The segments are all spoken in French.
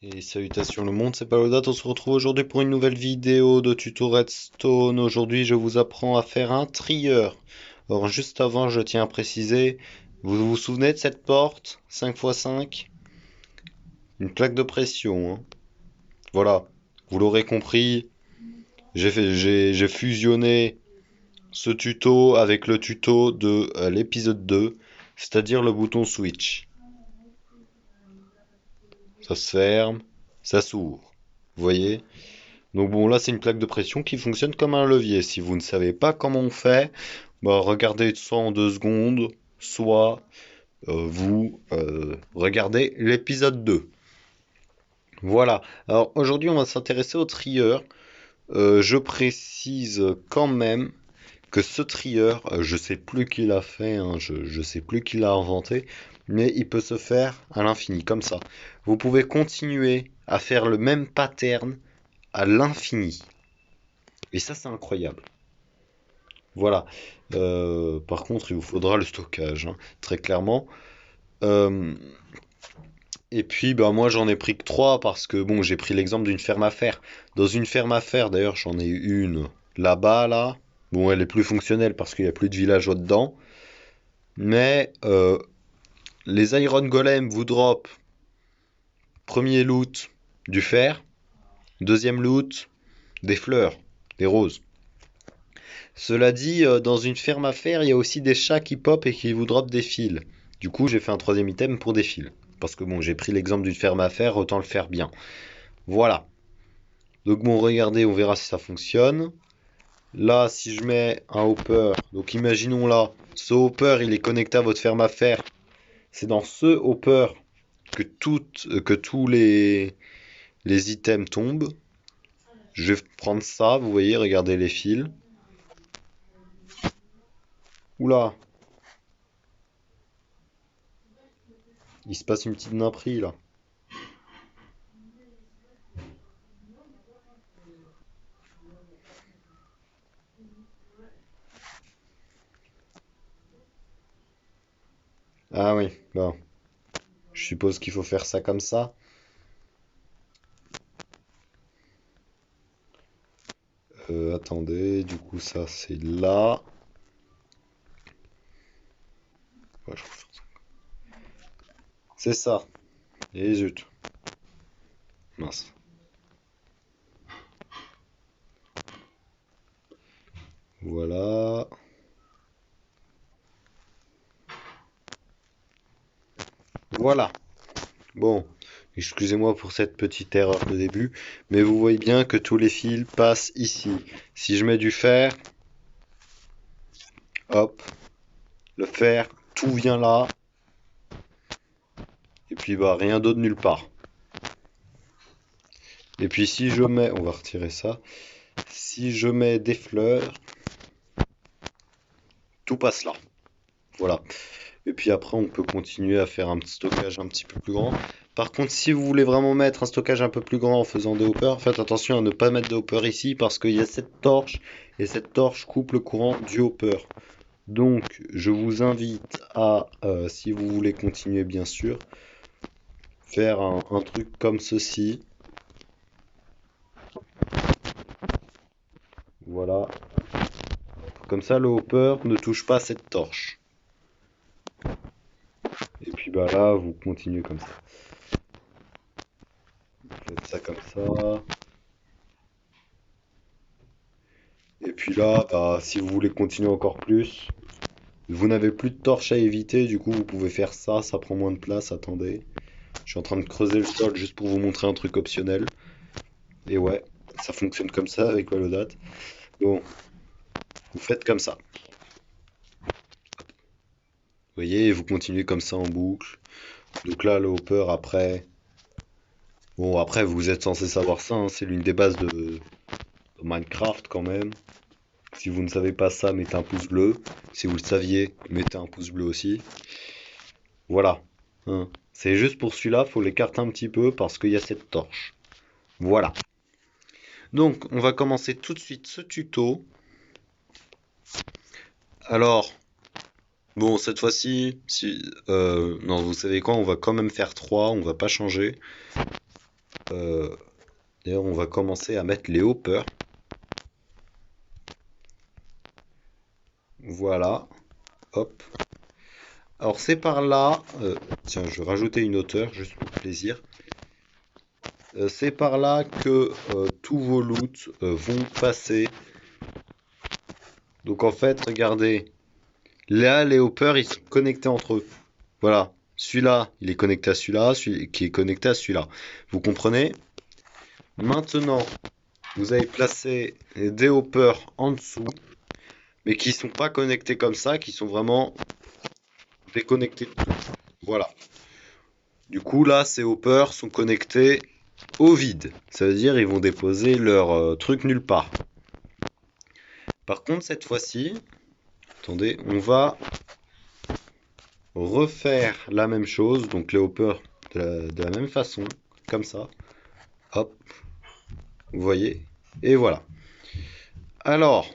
Et salutations le monde, c'est Palaudat, on se retrouve aujourd'hui pour une nouvelle vidéo de tuto Redstone. Aujourd'hui, je vous apprends à faire un trieur. Alors, juste avant, je tiens à préciser, vous vous souvenez de cette porte 5x5? Une plaque de pression, hein. Voilà, vous l'aurez compris, j'ai fusionné ce tuto avec le tuto de l'épisode 2, c'est-à-dire le bouton switch. Ça se ferme, ça s'ouvre. Vous voyez? Donc bon, là, c'est une plaque de pression qui fonctionne comme un levier. Si vous ne savez pas comment on fait, bah, regardez soit en 2 secondes, soit vous regardez l'épisode 2. Voilà. Alors aujourd'hui, on va s'intéresser au trieur. Je précise quand même que ce trieur, je sais plus qui l'a fait, hein, je sais plus qui l'a inventé, mais il peut se faire à l'infini, comme ça. Vous pouvez continuer à faire le même pattern à l'infini. Et ça, c'est incroyable. Voilà. Par contre, il vous faudra le stockage, hein, très clairement. Euh, et puis, bah, moi, j'en ai pris que 3 parce que, bon, j'ai pris l'exemple d'une ferme à faire. Dans une ferme à faire, d'ailleurs, j'en ai une là-bas, là. Bon, elle est plus fonctionnelle parce qu'il n'y a plus de villageois dedans. Mais les Iron Golem vous drop premier loot du fer, deuxième loot des fleurs, des roses. Cela dit, dans une ferme à faire, il y a aussi des chats qui pop et qui vous drop des fils. Du coup, j'ai fait un troisième item pour des fils. Parce que bon, j'ai pris l'exemple d'une ferme à faire, autant le faire bien. Voilà. Donc bon, regardez, on verra si ça fonctionne. Là, si je mets un hopper, donc imaginons là, ce hopper, il est connecté à votre ferme à faire. C'est dans ce hopper que tous les items tombent. Je vais prendre ça, vous voyez, regardez les fils. Oula, il se passe une petite naperie là. Ah oui, bon. Je suppose qu'il faut faire ça comme ça. Attendez, du coup ça c'est là. Ouais, c'est ça. Et zut. Mince. Voilà. Voilà. Bon. Excusez-moi pour cette petite erreur de début. Mais vous voyez bien que tous les fils passent ici. Si je mets du fer, hop, le fer, tout vient là. Et puis bah rien d'autre nulle part. Et puis si je mets, on va retirer ça. Si je mets des fleurs, tout passe là. Voilà. Et puis après, on peut continuer à faire un petit stockage un petit peu plus grand. Par contre, si vous voulez vraiment mettre un stockage un peu plus grand en faisant des hoppers, faites attention à ne pas mettre de hopper ici parce qu'il y a cette torche et cette torche coupe le courant du hopper. Donc, je vous invite à, si vous voulez continuer bien sûr, faire un truc comme ceci. Voilà. Comme ça, le hopper ne touche pas cette torche. Et puis bah là, vous continuez comme ça. Vous faites ça comme ça. Et puis là, bah, si vous voulez continuer encore plus, vous n'avez plus de torches à éviter, du coup vous pouvez faire ça, ça prend moins de place, attendez. Je suis en train de creuser le sol juste pour vous montrer un truc optionnel. Et ouais, ça fonctionne comme ça avec Valodat. Bon, vous faites comme ça. Vous voyez, vous continuez comme ça en boucle. Donc là, le hopper après. Bon, après, vous êtes censé savoir ça, hein, c'est l'une des bases de Minecraft quand même. Si vous ne savez pas ça, mettez un pouce bleu. Si vous le saviez, mettez un pouce bleu aussi. Voilà. Hein. C'est juste pour celui-là, faut l'écarter un petit peu parce qu'il y a cette torche. Voilà. Donc, on va commencer tout de suite ce tuto. Alors, bon, cette fois-ci, non, vous savez quoi, on va quand même faire 3, on va pas changer. Euh, D'ailleurs, on va commencer à mettre les hoppers. Voilà, hop. Alors c'est par là, tiens, je vais rajouter une hauteur juste pour plaisir. C'est par là que tous vos loots vont passer. Donc en fait, regardez, là les hoppers ils sont connectés entre eux. Voilà, celui-là il est connecté à celui-là, celui qui est connecté à celui-là. Vous comprenez? Maintenant, vous avez placé des hoppers en dessous, mais qui sont pas connectés comme ça, qui sont vraiment déconnectés de tout. Voilà. Du coup là, ces hoppers sont connectés au vide. Ça veut dire ils vont déposer leur truc nulle part. Par contre, cette fois-ci, attendez, on va refaire la même chose. Donc les hoppers de la même façon, comme ça. Hop, vous voyez. Et voilà. Alors,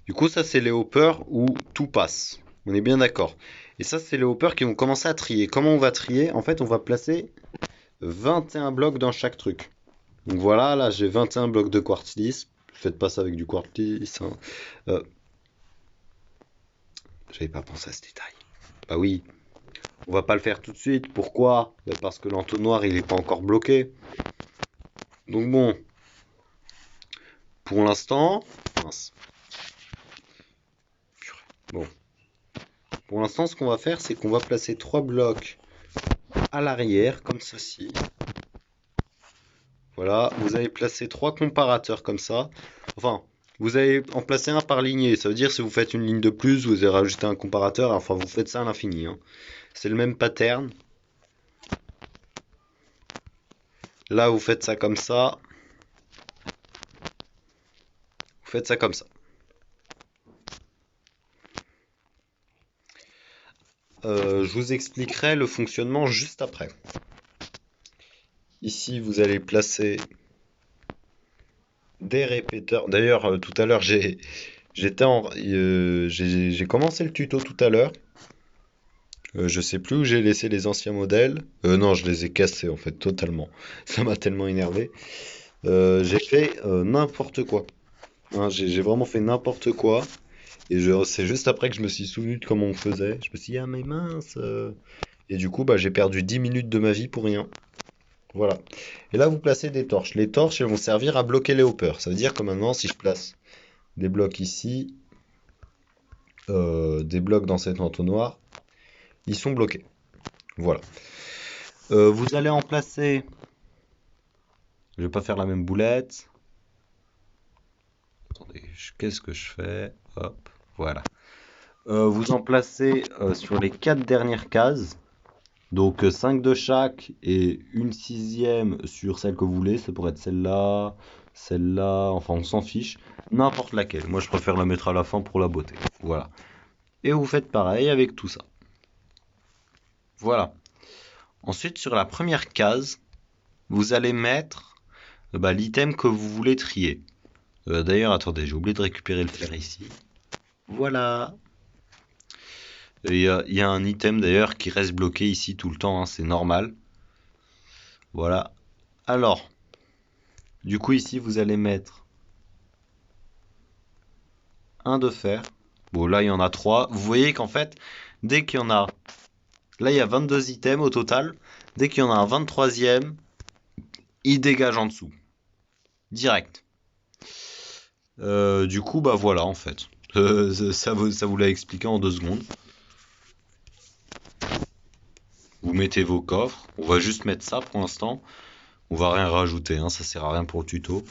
du coup, ça c'est les hoppers où tout passe. On est bien d'accord. Et ça, c'est les hoppers qui vont commencer à trier. Comment on va trier? En fait, on va placer 21 blocs dans chaque truc. Donc voilà, là j'ai 21 blocs de quartz lisse. Faites pas ça avec du quartz lisse, hein. Euh, J'avais pas pensé à ce détail. Bah oui, on va pas le faire tout de suite. Pourquoi? Bah parce que l'entonnoir il est pas encore bloqué. Donc bon, pour l'instant, mince. Bon, pour l'instant, ce qu'on va faire, c'est qu'on va placer 3 blocs à l'arrière, comme ceci. Voilà, vous allez placer 3 comparateurs comme ça. Enfin, vous allez en placer un par lignée. Ça veut dire si vous faites une ligne de plus, vous allez rajouter un comparateur. Enfin, vous faites ça à l'infini, hein. C'est le même pattern. Là, vous faites ça comme ça. Vous faites ça comme ça. Je vous expliquerai le fonctionnement juste après. Ici, vous allez placer des répéteurs. D'ailleurs, tout à l'heure, j'ai commencé le tuto tout à l'heure. Je sais plus où j'ai laissé les anciens modèles. Non, je les ai cassés en fait totalement. Ça m'a tellement énervé. J'ai fait n'importe quoi. Hein, j'ai vraiment fait n'importe quoi. Et c'est juste après que je me suis souvenu de comment on faisait. Je me suis dit, ah mais mince. Et du coup, bah, j'ai perdu 10 minutes de ma vie pour rien. Voilà. Et là, vous placez des torches. Les torches, elles vont servir à bloquer les hoppers. Ça veut dire que maintenant, si je place des blocs ici, des blocs dans cet entonnoir, ils sont bloqués. Voilà. Vous allez en placer. Je vais pas faire la même boulette. Attendez, qu'est-ce que je fais? Hop, voilà. Vous en placez sur les 4 dernières cases. Donc 5 de chaque et une sixième sur celle que vous voulez. Ça pourrait être celle-là, enfin on s'en fiche. N'importe laquelle. Moi je préfère la mettre à la fin pour la beauté. Voilà. Et vous faites pareil avec tout ça. Voilà. Ensuite sur la première case, vous allez mettre l'item que vous voulez trier. D'ailleurs, attendez, j'ai oublié de récupérer le fer ici. Voilà. Il y a un item d'ailleurs qui reste bloqué ici tout le temps, hein, c'est normal. Voilà. Alors, du coup ici vous allez mettre un de fer. Bon là il y en a 3. Vous voyez qu'en fait, dès qu'il y en a... Là il y a 22 items au total. Dès qu'il y en a un 23e, il dégage en dessous. Direct. Du coup bah voilà en fait. Ça vous l'a expliqué en 2 secondes. Vous mettez vos coffres. On va juste mettre ça pour l'instant. On va rien rajouter, hein, ça sert à rien pour le tuto.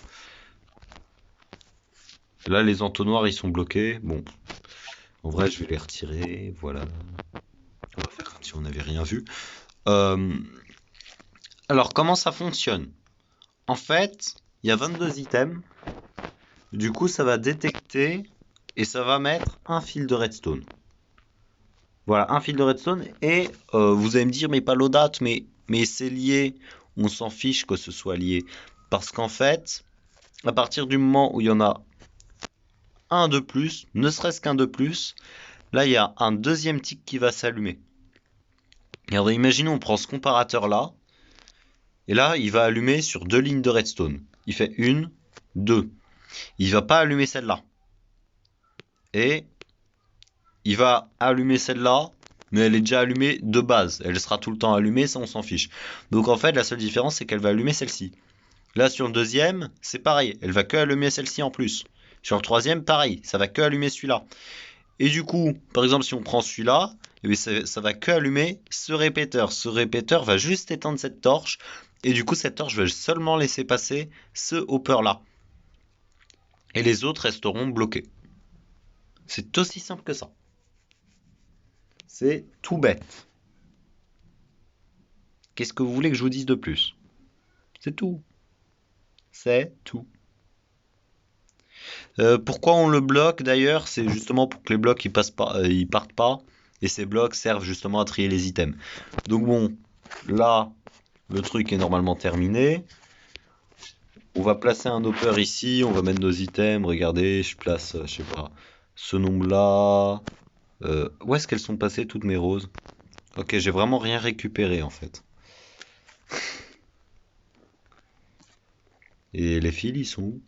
Là, les entonnoirs, ils sont bloqués. Bon, en vrai, je vais les retirer. Voilà. On va faire comme si on n'avait rien vu. Euh, Alors, comment ça fonctionne? En fait, il y a 22 items. Du coup, ça va détecter et ça va mettre un fil de redstone. Voilà, un fil de redstone. Et vous allez me dire, mais pas l'odate, mais c'est lié. On s'en fiche que ce soit lié. Parce qu'en fait, à partir du moment où il y en a un de plus, ne serait-ce qu'un de plus, là il y a un deuxième tic qui va s'allumer. Regardez, imaginons on prend ce comparateur là, Et là, il va allumer sur 2 lignes de redstone. Il fait 1, 2. Il va pas allumer celle-là. Et il va allumer celle-là, mais elle est déjà allumée de base. Elle sera tout le temps allumée, ça on s'en fiche. Donc en fait, la seule différence, c'est qu'elle va allumer celle-ci. Là, sur le deuxième, c'est pareil. Elle va que allumer celle-ci en plus. Sur le troisième, pareil. Ça va que allumer celui-là. Et du coup, par exemple, si on prend celui-là, eh ça va que allumer ce répéteur. Ce répéteur va juste éteindre cette torche. Et du coup, cette torche va seulement laisser passer ce hopper-là. Et les autres resteront bloqués. C'est aussi simple que ça. C'est tout bête. Qu'est-ce que vous voulez que je vous dise de plus? C'est tout. C'est tout. Pourquoi on le bloque d'ailleurs? C'est justement pour que les blocs ils partent pas. Et ces blocs servent justement à trier les items. Donc bon, là, le truc est normalement terminé. On va placer un hopper ici, on va mettre nos items. Regardez, je place, je sais pas, ce nombre-là. Où est-ce qu'elles sont passées toutes mes roses? Ok, j'ai vraiment rien récupéré en fait. Et les fils, ils sont où?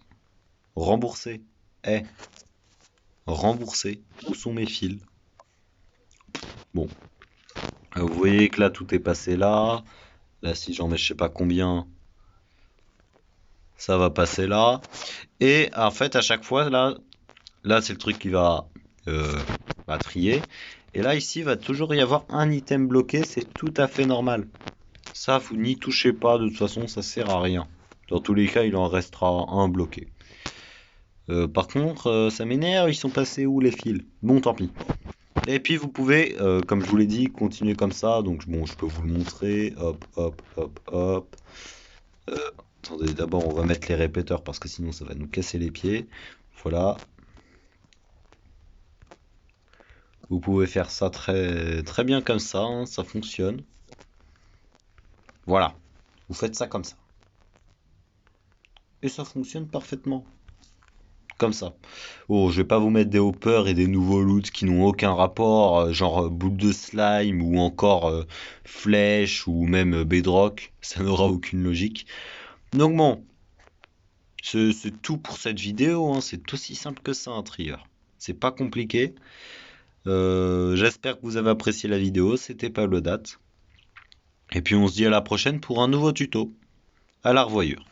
Remboursés. Eh, remboursés. Où sont mes fils? Bon, vous voyez que là, tout est passé là. Là, si j'en mets je sais pas combien, ça va passer là. Et en fait, à chaque fois, là c'est le truc qui va trier. Et là, ici, il va toujours y avoir un item bloqué. C'est tout à fait normal. Ça, vous n'y touchez pas. De toute façon, ça sert à rien. Dans tous les cas, il en restera un bloqué. Par contre, ça m'énerve. Ils sont passés où les fils? Bon, tant pis. Et puis vous pouvez, comme je vous l'ai dit, continuer comme ça. Donc bon, je peux vous le montrer. Hop, hop, hop, hop. Euh, Attendez, d'abord on va mettre les répéteurs parce que sinon ça va nous casser les pieds. Voilà. Vous pouvez faire ça très, très bien comme ça, hein, ça fonctionne. Voilà. Vous faites ça comme ça. Et ça fonctionne parfaitement. Comme ça. Oh, je vais pas vous mettre des hoppers et des nouveaux loots qui n'ont aucun rapport, genre boule de slime ou encore flèche ou même bedrock. Ça n'aura aucune logique. Donc bon, c'est tout pour cette vidéo, hein. C'est aussi simple que ça un trieur. C'est pas compliqué. J'espère que vous avez apprécié la vidéo. C'était Pablo Date. Et puis on se dit à la prochaine pour un nouveau tuto. À la revoyure.